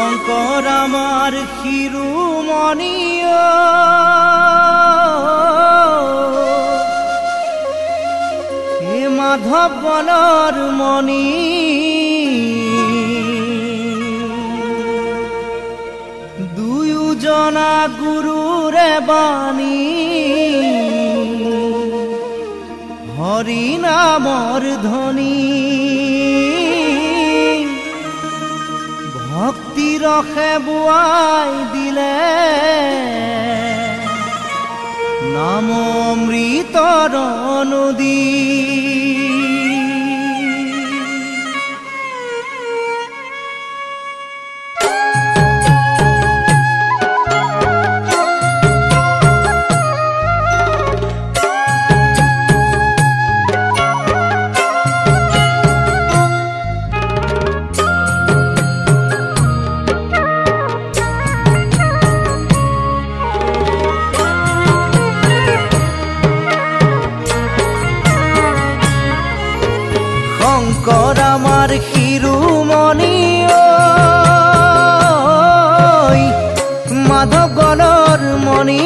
শঙ্কৰ আমাৰ শিৰোমণি হে মাধৱ বলৰ মণি দুয়োজনা গুৰুৰে বাণী হৰি নামৰ ধ্বনি ভক্তি ৰসে বুৱাই দিলে নাম অমৃতৰ নদী শঙ্কৰ আমাৰ শিৰোমণি মাধৱ গলৰ মণি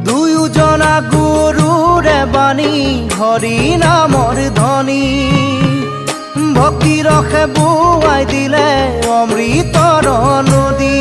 দুয়োজনা গুৰুৰে বাণী হৰি নামৰ ধ্বনি ভক্তি ৰসে বুৱাই দিলে অমৃতৰ নদী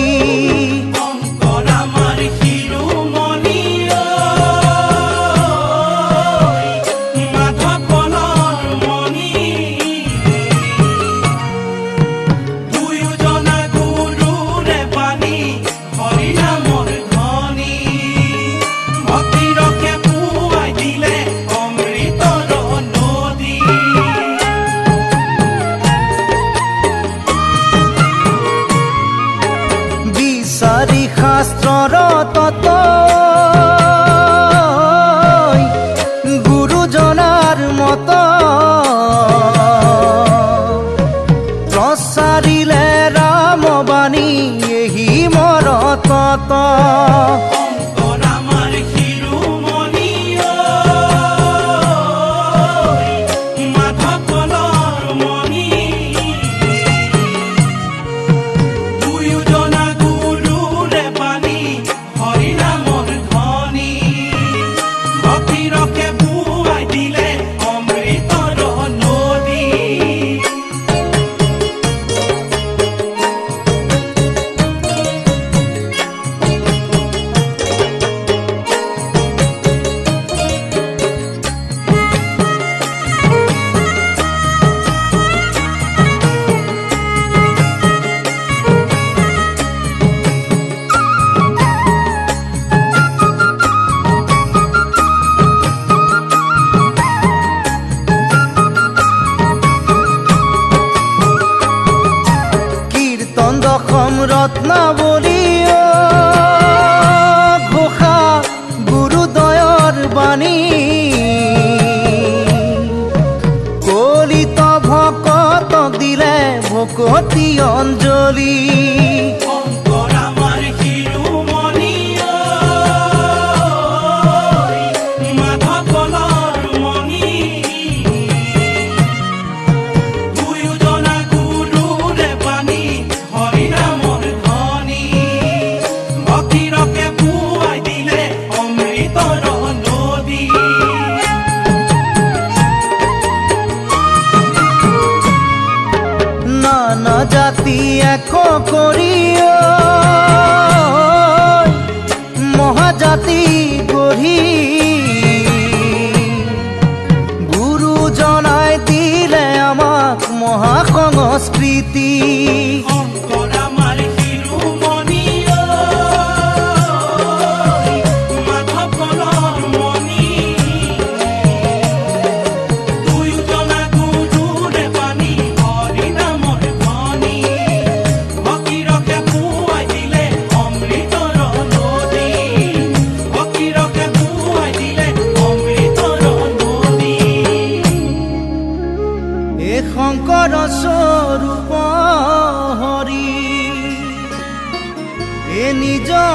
বিচাৰি শাস্ত্ৰৰ তত্ত্ব গুৰুজনাৰ মত প্ৰচাৰিলে ৰামবাণী এহি মৰ তত দশম ৰত্নাৱলী ঘোষা গুৰুদয়ৰ বাণী কলিত ভকতক দিলে ভকতি অঞ্জলি নানা জাতি এক কৰি মহাজাতি গঢ়ি গুৰুজনাই দিলে আমাক মহাসংস্কৃতি শঙ্কৰ স্বৰূপ হৰি এ নিজে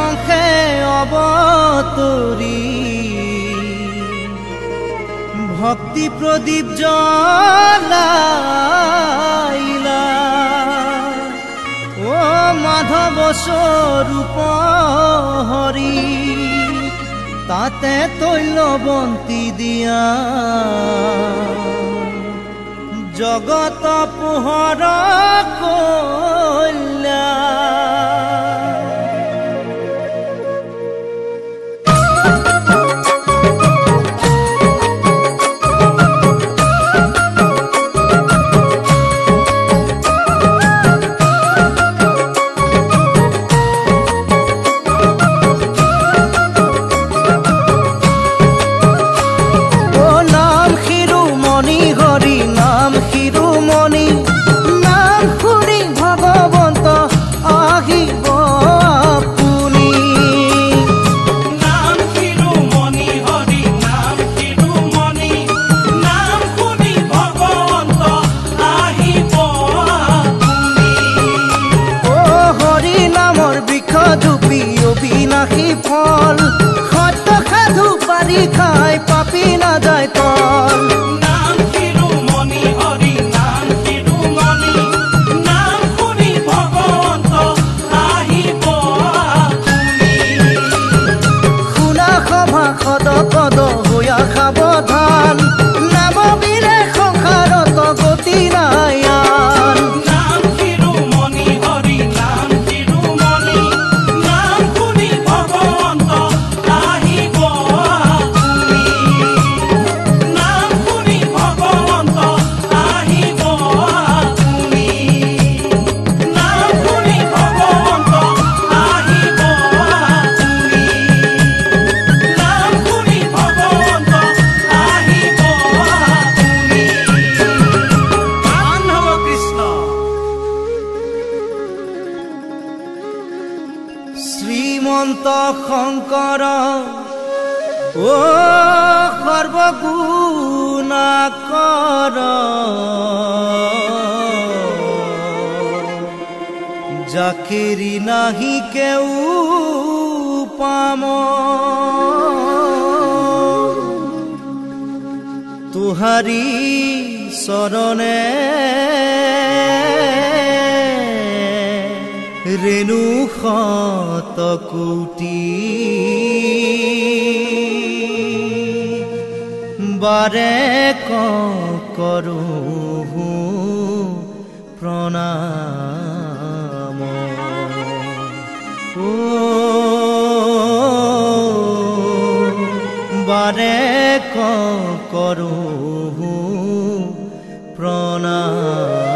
অৱতৰি ভক্তি প্ৰদীপ জ্বলাইলা। মাধৱ স্বৰূপ হৰি তাতে তৈল বন্তি দিয়া জগত পোহৰ কল্যাণ ফল সত্য সাধু পাৰি খাই পাপি নাযায় তল নাম শিৰোমণি হৰি নাম শিৰোমণি নাম শুনি ভগৱন্ত আহিব শুনা সভা সদ পদ হৈয়া সাৱধান নামবিৰে সংসাৰত গতি নাই আন নাম শিৰোমণি হৰি নাম শিৰোমণি নাম শুনি ভগৱন্ত আহিব নাম শুনি ভগৱন্ত আহিব নাম শুনি ভগৱন্ত আহিব নাম শুনি ভগৱন্ত আহিব মাধৱ কৃষ্ণ শ্ৰীমন্ত শংকৰ ও সৰ্বগুণাকৰ যাকেৰি নাহি কেউ পাম তুহাৰি চৰণে ৰেণু শত কোটি বাৰে কৰো প্ৰণাম ও বাৰে কৰো প্ৰণাম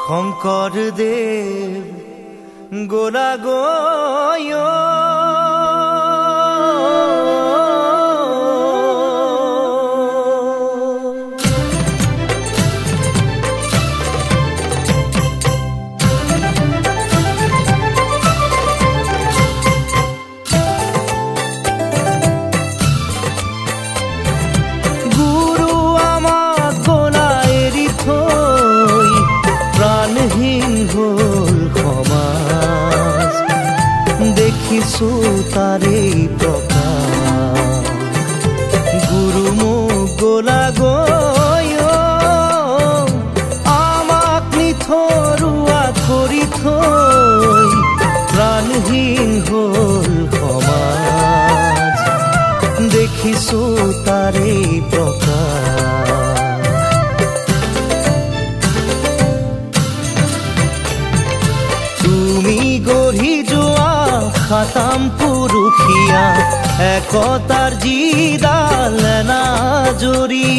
শংকৰদেৱ গোলা গয় গুৰু আমাক গোলা এৰি থৈ প্ৰাণহীন হ'ল সমাজ দেখিছো তাৰে প্ৰকাশ গুৰু মোক গোলা গয় আমাক নিথৰুৱা কৰি থৈ প্ৰাণহীন হ'ল সমাজ দেখিছো তাৰে প্ৰকাশ তুমি গঢ়ি যোৱা খাতাম পুৰুষীয়া একতাৰ যিডাল নাজৰি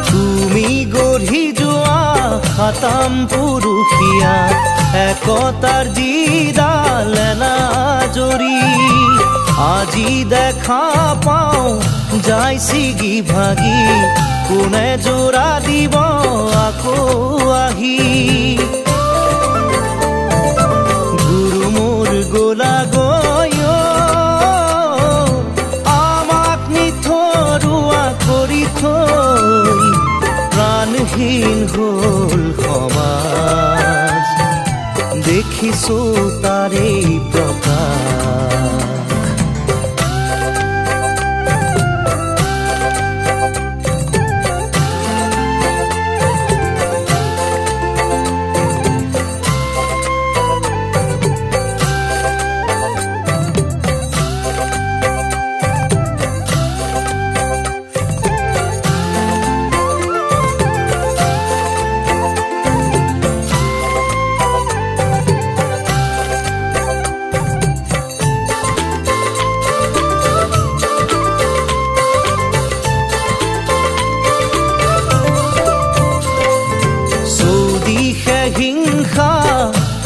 তুমি গঢ়ি যোৱা খাতাম পুৰুষীয়া একতাৰ যিডাল নাজৰি আজি দেখা পাওঁ যায় ছিগি ভাগি কোনে জোৰা দিব আকৌ আহি গুৰু মোৰ দেখিছো তাৰে প্ৰকাশ।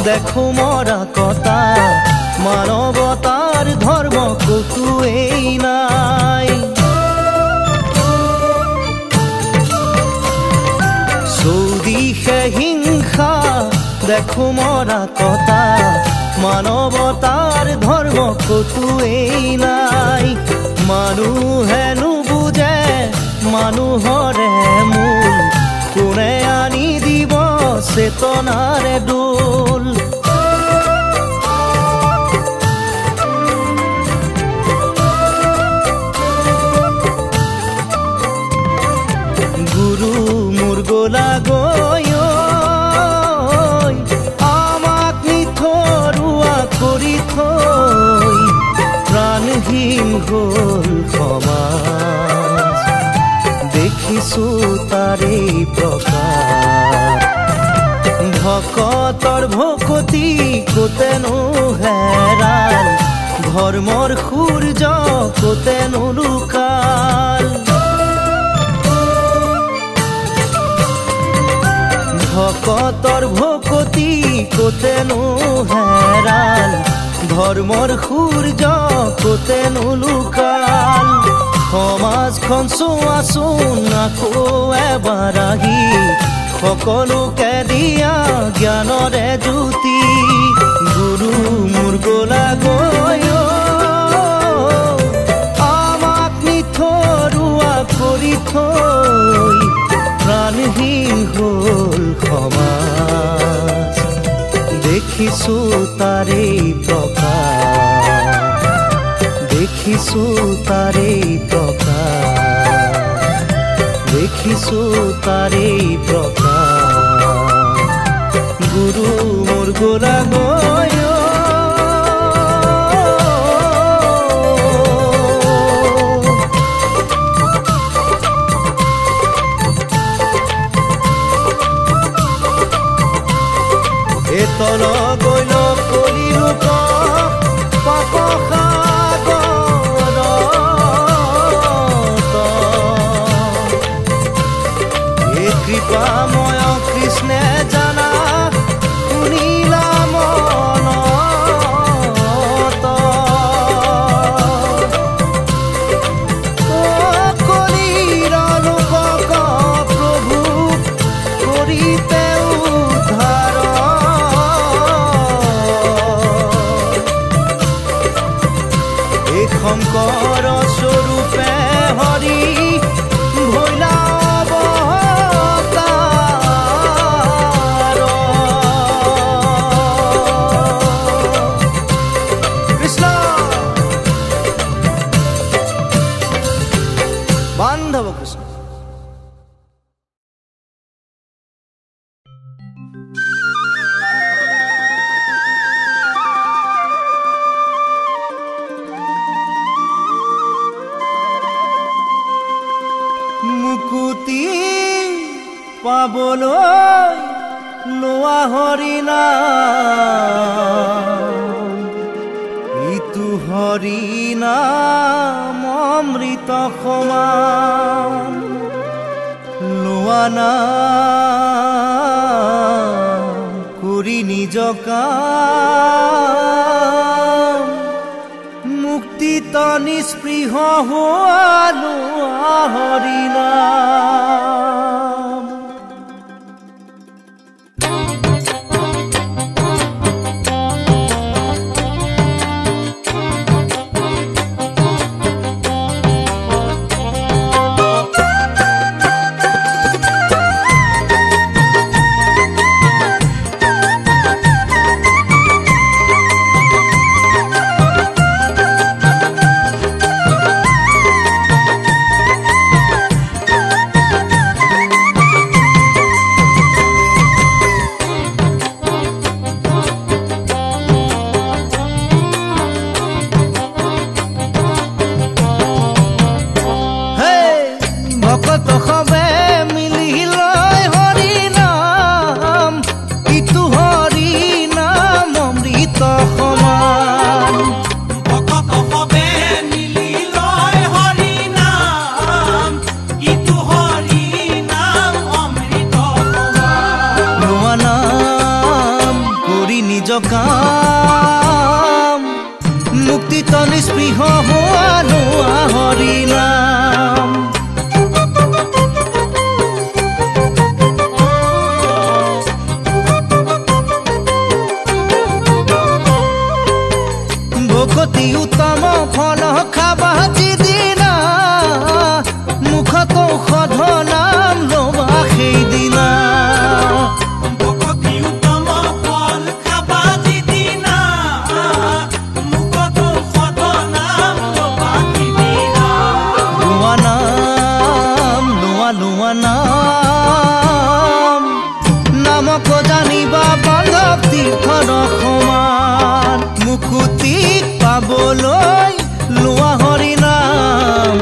দেখো মরা কথা, মানবতার ধর্ম কতুই নাই। চৌদিশে হিংসা দেখো মরা কথা, মানবতার ধর্ম কতুই নাই। মানুহে নুবুজে মানুহৰে মূল, কোনে আনি দিব চেতনাৰে দোল। গুৰু মোৰ গোলা গৈ আমাক নিথৰুৱা কৰি থৈ, প্ৰাণহীন হ'ল সমাজ। দেখিছো তাৰে প্ৰকাশ। ভকতৰ ভকতি কোতেনো হেৰাল, ধৰ্মৰ সূৰ্য কোতেনো লুকাল। ভকতৰ ভকতি কোতেনো হেৰাল, ধৰ্মৰ সূৰ্য কোতেনো লুকাল। সমাজখন চোৱাচোন আকৌ এবাৰ আহি, সকলোকে দিয়া জ্ঞানৰে জ্যোতি। গুৰু মোৰ গোলা গৈ আমাক নিথৰুৱা কৰি থৈ, প্ৰাণহীন হ'ল সমাজ। দেখিছো তাৰে প্ৰকাশ, দেখিছো তাৰে প্ৰকাশ, দেখিছো তাৰে প্ৰকাশ। গুৰু মোৰ গোলা গৈ তল গৈল কলিৰূপ পাপ সাগৰত, এই কৃপাময় কৃষ্ণে জানা শুনিলা মনত। কলিৰ লোকক প্ৰভু কৰিতে উদ্ধাৰ, শংকৰ স্বৰূপে হৰি ভৈলা অৱতাৰ। কৃষ্ণ বান্ধৱ কৃষ্ণ। মুকুতি পাবলৈ লোৱা হৰিনাম, ইটো হৰিনাম অমৃত সমান। লোৱা নাম কৰি নিজ কাম, মুক্তিত নিস্পৃহ হোৱালো হৰিনাম। কাম মুক্তিত নিস্পৃহ হোৱা লোৱা হৰি নাম ভকতি উত্তম ফল খাবা যিদিনা মুখত ঔষধ নাম ল'বা সেইদিনা ভকতি উত্তম ফল খাবা যিদিনা মুখত ঔষধ নাম ল'বা সিদিনা লোৱা নাম লোৱা নাম নামক জানিবা বান্ধৱ তীৰ্থৰ সমান মুকুতি পাবলৈ লোৱা হৰি নাম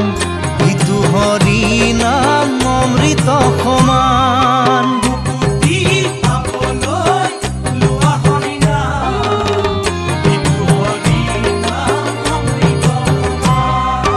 ইটো হৰি নাম অমৃত সমান মুক্তি পাবলৈ লোৱা হৰি নাম ইটো হৰি নাম অমৃত সমান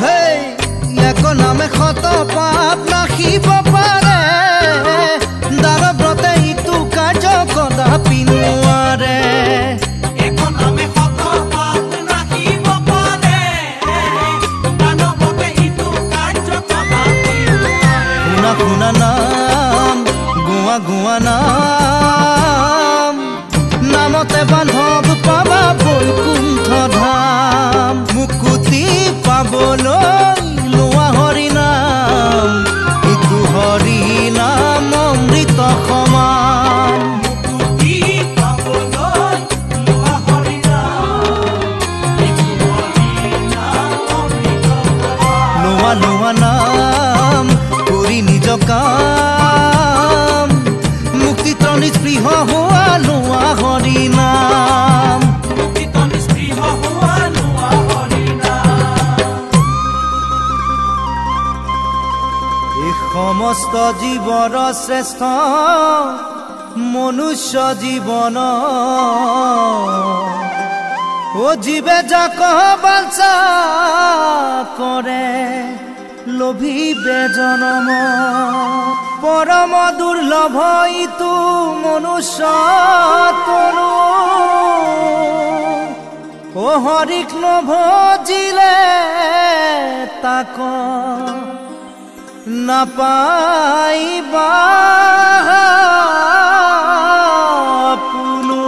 হেই এক নামে শত পাপ নাশিব পাৰে দানব্ৰতে ইটো কাৰ্য কদাপি নোৱাৰে এক নামে শত পাপ নাশিব পাৰে দানৱতে ইটো কাৰ্য কদাপি নোৱাৰে শুনা নাম গোৱা নাম নামতে বান্ধৱ পাবা বৈকুণ্ঠ ধাম মুকুতি পাবলৈ লোৱা হৰি নাম ইটো হৰি নাম অমৃত সমান মুক্তি পাবলৈ লোৱা হৰি নাম ইটো হৰি নাম অমৃত সমান লোৱা নাম কৰি নিজ কাম মুক্তিত নিস্পৃহ হোৱা লোৱা হৰি নাম মুক্তিত নিস্পৃহ হোৱা লোৱা হৰি নাম এই সমস্ত জীৱৰ শ্ৰেষ্ঠ মনুষ্য জীৱন ও জীৱে যাক বাঞ্ছা কৰে লোভিবে জনম পৰম দুৰ্লভ ইটো মনুষ্য তনু ও হৰিক নভজিলে তাক নাপাইবা পুনু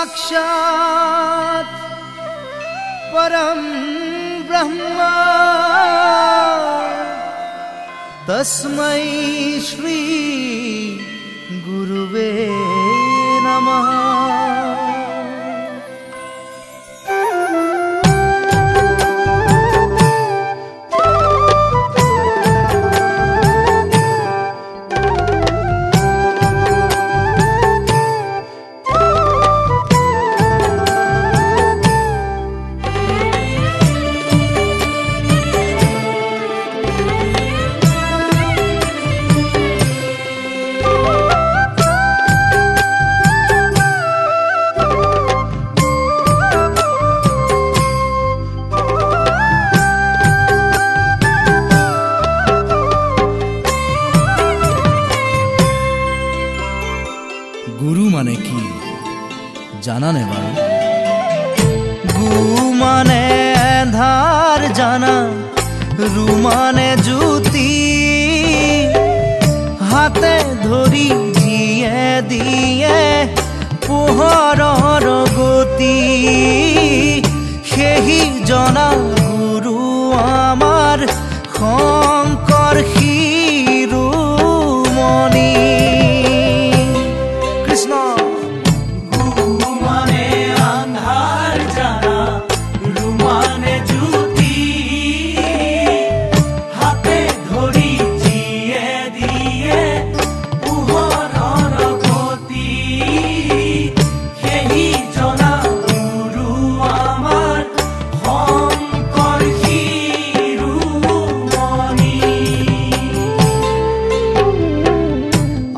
साक्षात् परम ब्रह्म तस्मै श्री गुरुवे नमः। गुरु माने की जाना ने बारू? गु माने धार जाना, रु माने जुती, हाथे धरी जिए दिए पोहरर गति, सेही जना गुरु आमार शंकर शिरोमणि।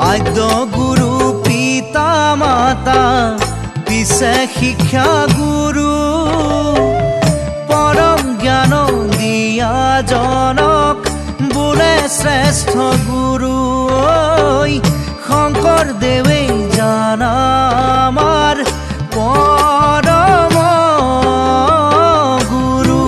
आद्य गुरु पिता माता पिछे शिक्षा गुरु, परम ज्ञान दिया जनक बोले श्रेष्ठ गुरु। शंकर देवे जाना आमार परम गुरु।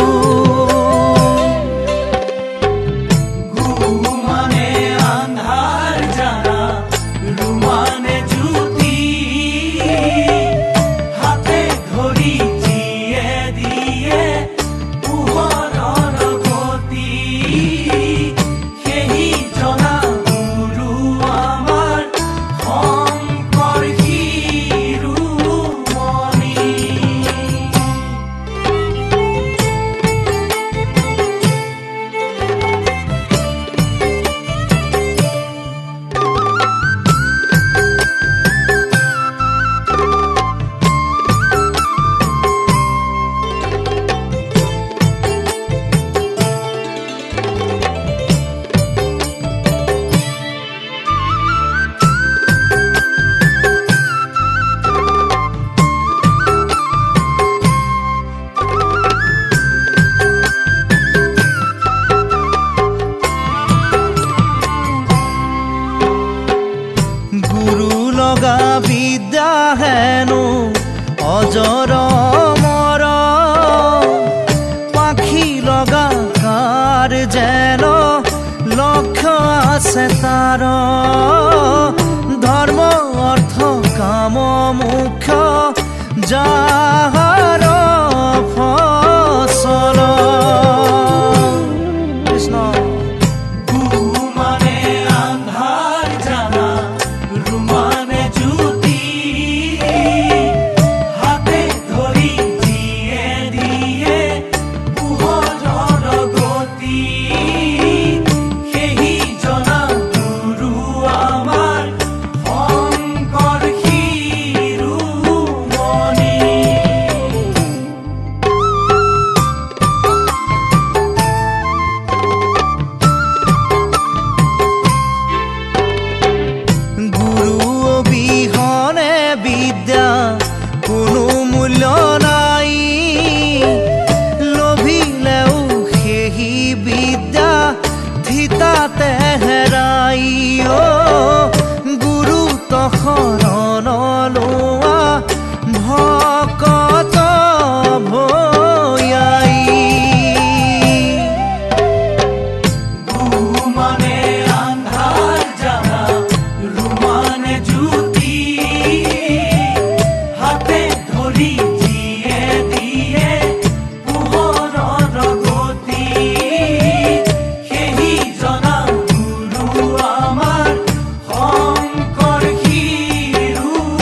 विद्या हेनु अजर मर, पाखी लगा कार जेन लक्ष्य आछे तार। धर्म अर्थ काम मुख्य जाहार फसल। कृष्ण কৰি দিয়ে দিয়ে পোহৰৰ গতি সেই জনা গুৰু আমাৰ শংকৰ শিৰোমণি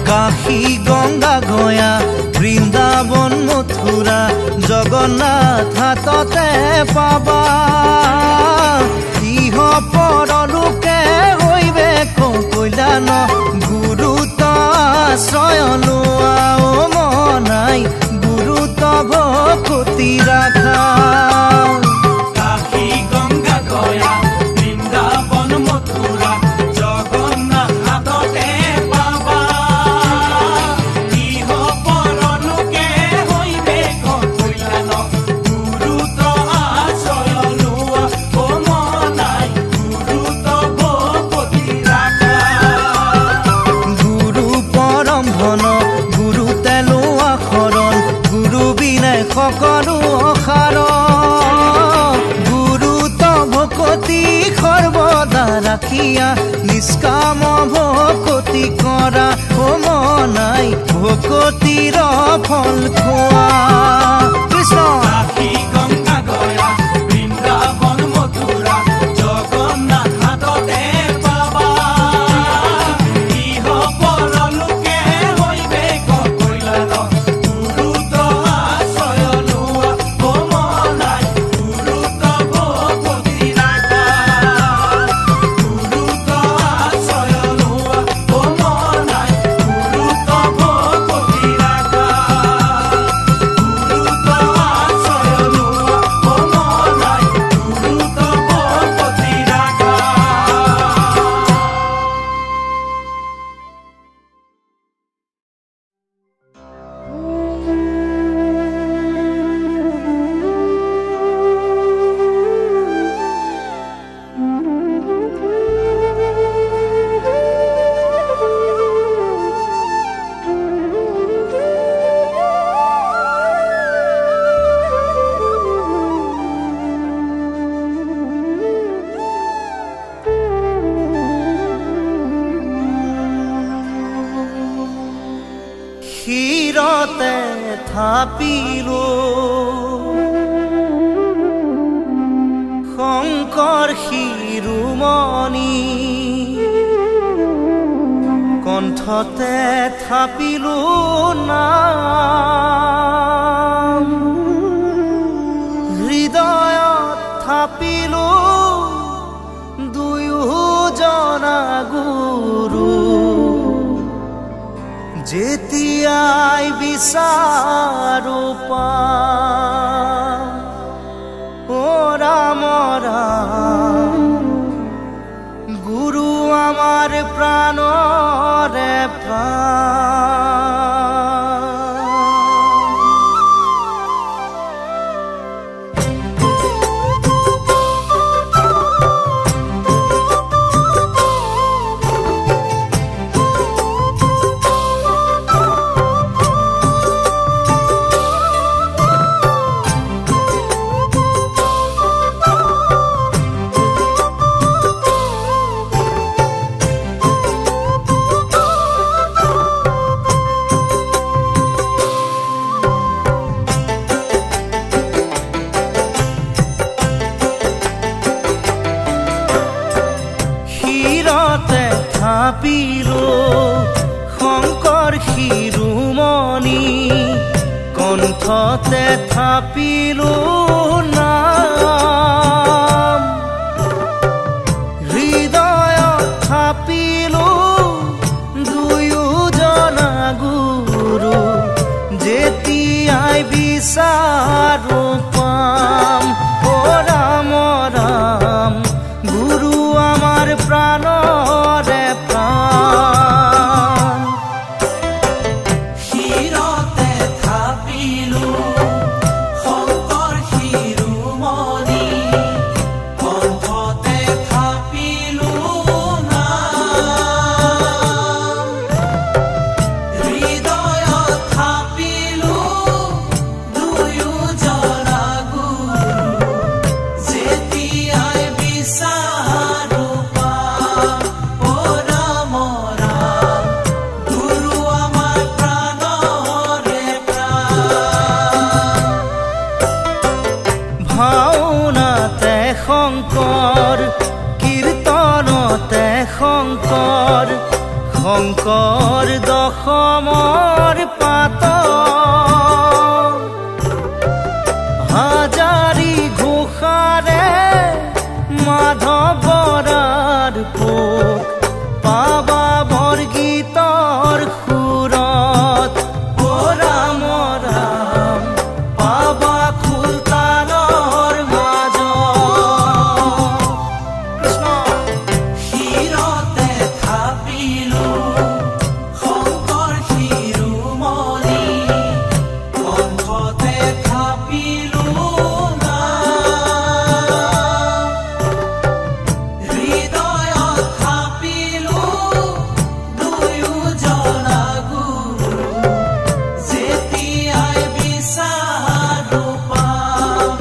কাশী গংগা গয়া বৃন্দাবন মথুৰা জগন্নাথ হাততে পাবা ইহ পৰলোকে হৈবে কল্যাণ গুৰুত আশ্ৰয় লোৱা ও মনাই গুৰুত ভকতি ৰাখা কাশী গংগা গয়া বৃন্দাবন মথুৰা জগন্নাথ হাততে পাবা ইহ পৰলোকে হৈবে কল্যাণ গুৰুত আশ্ৰয় লোৱা ও মনাই গুৰুত ভকতি ৰাখা গুৰু পৰম ধন গুৰু তেলোৱা শৰণ গুৰু বিনাই সকলো অসাৰ গুৰুত ভকতি সৰ্বদা ৰাখিয়া নিষ্কাম ভকতি কৰা ও মনাই ভকতিৰ ফল খোৱা কৃষ্ণ কাশী গংগা গয়া বৃন্দাবন মথুৰা জগন্নাথ হাততে পাবা ইহ পৰলোকে হৈবে কল্যাণ গুৰুত আশ্ৰয় লোৱা ও মনাই গুৰুত ভকতি ৰাখা গুৰুত আশ্ৰয় লোৱা ও মনাই গুৰুত ভকতি ৰাখা গুৰুত আশ্ৰয় লোৱা ও মনাই গুৰুত ভকতি ৰাখা ক্ষীৰতে থাপিলো শংকৰ শিৰোমণি কণ্ঠতে থাপিলো নাম হৃদয়ত থাপিলো দুয়োজনা গুৰু যেতিয়াই বিচাৰো পাম ও ৰাম ৰাম গুৰু আমাৰ প্ৰাণৰে প্ৰাণ থাপিলো শংকৰ শিৰোমণি কণ্ঠতে থাপিলো নাম হৃদয়ত থাপিলো দুয়োজনা গুৰু যেতিয়াই বিচাৰো পাম ও ৰাম ৰাম গুৰু আমাৰ প্ৰাণৰে প্ৰাণ শিৰতে থাপিলো শংকৰ শংকৰ কীৰ্তনতে শংকৰ শংকৰ দশমৰ পাত হাজাৰী ঘোষাৰে মাধৱৰাৰ পোক পাবা বৰগীতৰ সুৰত অ ৰাম ৰাম পাবা খুলতানৰ মাজত কৃষ্ণ শিৰতে থাপিলো শংকৰ শিৰোমণি কণ্ঠতে থাপিলো হৃদয়ত থাপিলো দুয়োজনা গুৰু যেতিয়াই বিচাৰো পাম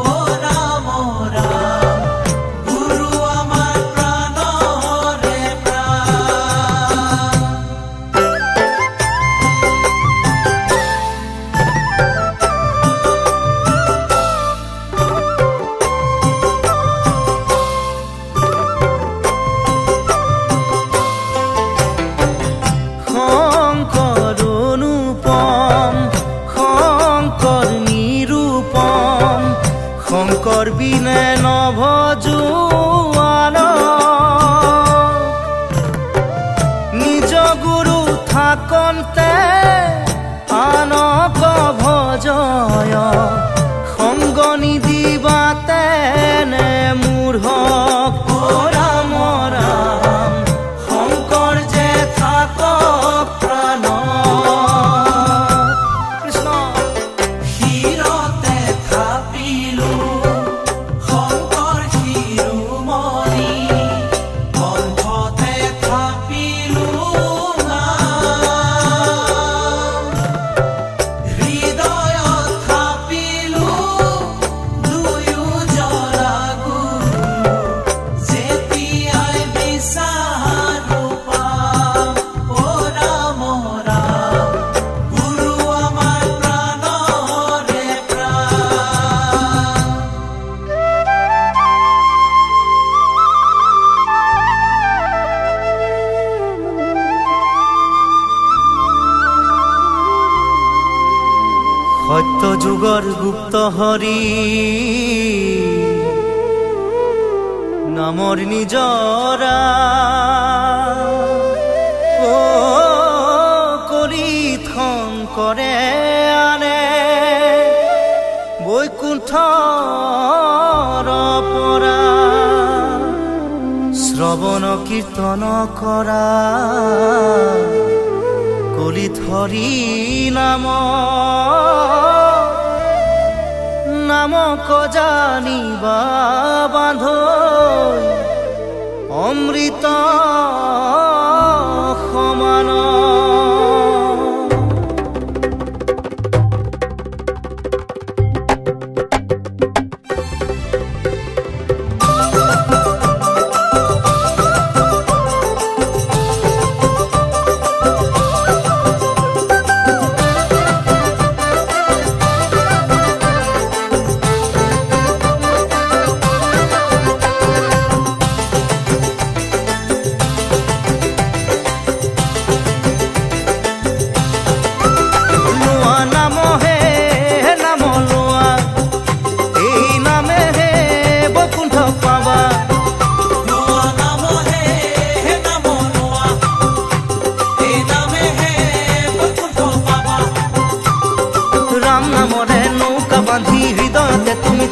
অ ৰাম ৰাম গুৰু আমাৰ প্ৰাণৰে প্ৰাণ শংকৰ অনুপম শংকৰ নিৰূপম শংকৰ বিনে নভজোৱান নিজ গুৰু থাকন্তে আনক ভজয় সংগ নিদিবাতে নে মূঢ়ক অ ৰাম ৰাম শংকৰ যে থাকক প্ৰাণ কৃষ্ণ শিৰতে থাপিলো শংকৰ শিৰোমণি কণ্ঠতে থাপিলো হৃদয়ত থাপিলো দুয়োজনা গুৰু যেতিয়াই বিচাৰো পাম অ ৰাম ৰাম গুৰু আমাৰ প্ৰাণৰে প্ৰাণ সত্য যুগৰ গুপ্ত হৰি নামৰ নিজৰা অ কলিত শংকৰে আনে বৈকুণ্ঠৰ পৰা শ্ৰৱণ কীৰ্তন কৰা কলিত হৰি নাম নামক জানিবা বান্ধ অমৃত সমান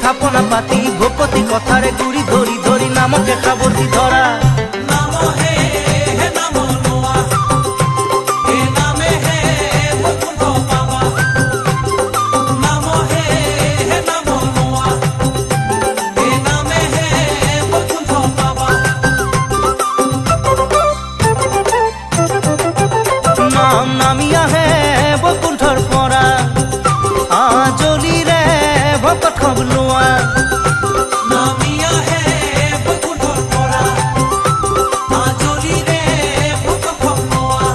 থাপনা পাতি ভকতি কথাৰে গুৰি ধৰি ধৰি নামকে সাৱতি ধৰা নাম হে নাম লোৱা হে নামে হে বৈকুণ্ঠ পাবা নাম হে নাম লোৱা হে নামে হে বৈকুণ্ঠ পাবা নাম নামি আহে বৈকুণ্ঠৰ পৰা আজলিৰে ভকত খবলোৱা নামি আহে বৈকুণ্ঠৰ পৰা আজলিৰে ভকত খবলোৱা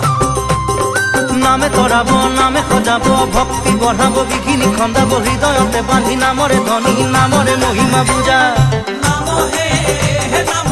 নামে তৰাব নামে সজাব ভক্তি বঢ়াব বিঘিনি খন্দাব হৃদয়তে বান্ধি নামৰে ধনী নামৰে মহিমা বুজা নাম হে নাম